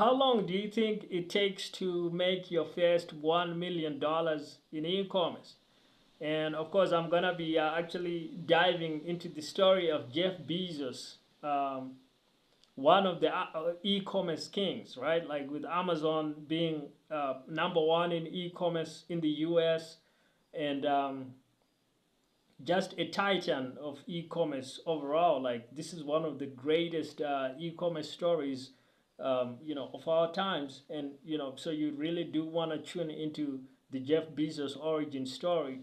how long do you think it takes to make your first $1 million in e-commerce? And of course, I'm gonna be actually diving into the story of Jeff Bezos, one of the e-commerce kings, right? Like with Amazon being #1 in e-commerce in the US, and just a titan of e-commerce overall. Like this is one of the greatest e-commerce stories, of our times. And so you really do want to tune into the Jeff Bezos origin story,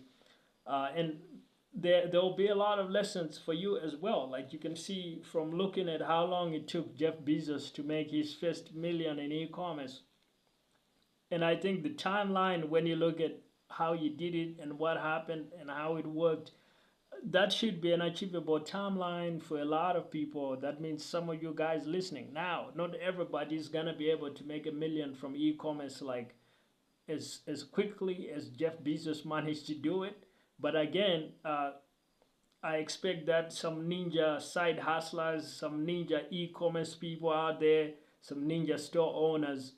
and there will be a lot of lessons for you as well. Like you can see from looking at how long it took Jeff Bezos to make his first million in e-commerce. And I think the timeline, when you look at how you did it and what happened and how it worked, that should be an achievable timeline for a lot of people. That means some of you guys listening now, not everybody's gonna be able to make a million from e-commerce like as quickly as Jeff Bezos managed to do it. But again, I expect that some ninja side hustlers, some ninja e-commerce people out there, some ninja store owners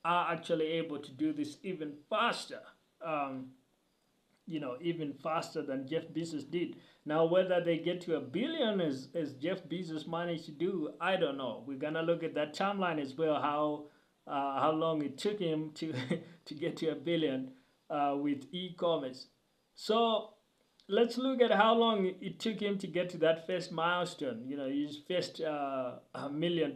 are actually able to do this even faster. Even faster than Jeff Bezos did. Now, whether they get to a billion as Jeff Bezos managed to do, I don't know. We're gonna look at that timeline as well. How long it took him to to get to a billion with e-commerce. So let's look at how long it took him to get to that first milestone. His first $1 million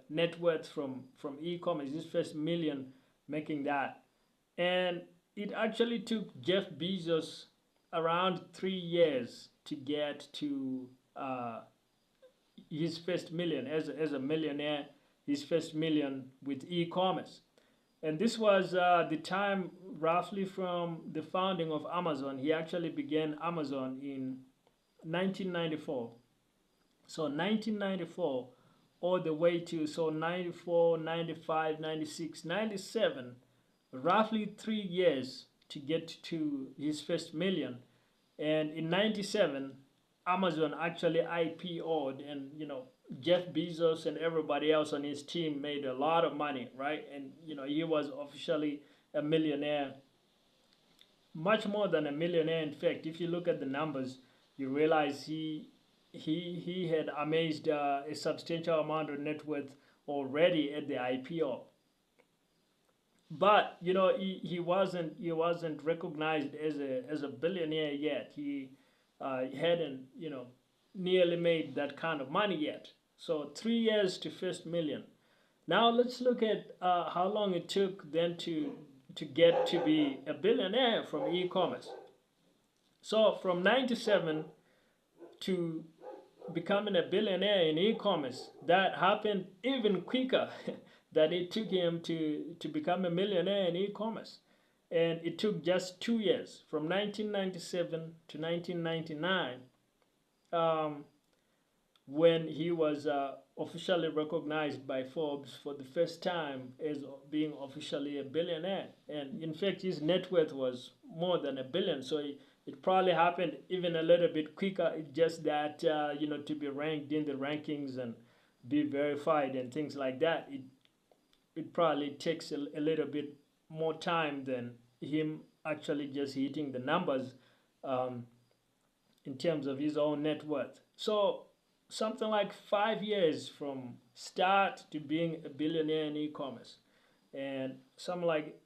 net worth from e-commerce. His first million, making that, and it actually took Jeff Bezos around 3 years to get to his first million as a millionaire, his first million with e-commerce. And this was the time roughly from the founding of Amazon. He actually began Amazon in 1994. So 1994 all the way to 94, 95, 96, 97, roughly 3 years to get to his first million. And in 97, Amazon actually IPO'd, and Jeff Bezos and everybody else on his team made a lot of money, right? And he was officially a millionaire, much more than a millionaire. In fact, if you look at the numbers, you realize he had amassed a substantial amount of net worth already at the IPO. But he wasn't recognized as a billionaire yet. He hadn't nearly made that kind of money yet. So 3 years to first million. Now let's look at how long it took then to get to be a billionaire from e-commerce. So from 97 to becoming a billionaire in e-commerce, that happened even quicker than it took him to become a millionaire in e-commerce. And it took just 2 years, from 1997 to 1999, when he was officially recognized by Forbes for the first time as being officially a billionaire. And in fact, his net worth was more than $1 billion. So it probably happened even a little bit quicker. It's just that, to be ranked in the rankings and be verified and things like that, it probably takes a little bit more time than him actually just hitting the numbers in terms of his own net worth. So something like 5 years from start to being a billionaire in e-commerce, and something like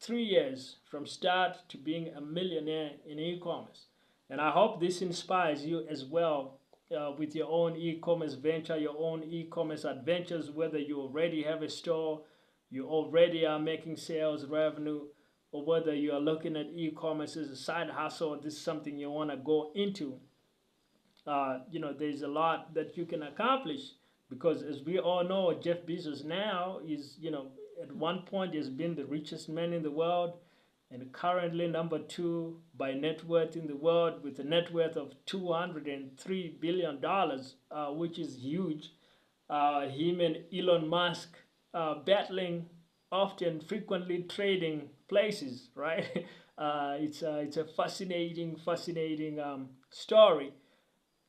3 years from start to being a millionaire in e-commerce. And I hope this inspires you as well with your own e-commerce venture, your own e-commerce adventures, whether you already have a store, you already are making sales revenue, or whether you are looking at e-commerce as a side hustle, or this is something you want to go into. There's a lot that you can accomplish, because as we all know, Jeff Bezos now is, at one point has been the richest man in the world, and currently #2 by net worth in the world, with a net worth of $203 billion, which is huge. Him and Elon Musk battling, often, frequently trading places, right? It's a fascinating story.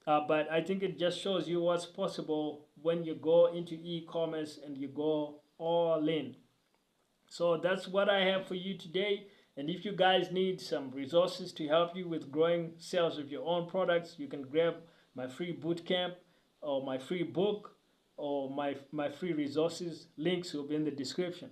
But I think it just shows you what's possible when you go into e-commerce and you go all in. So that's what I have for you today. And if you guys need some resources to help you with growing sales of your own products, you can grab my free bootcamp or my free book or my free resources. Links will be in the description.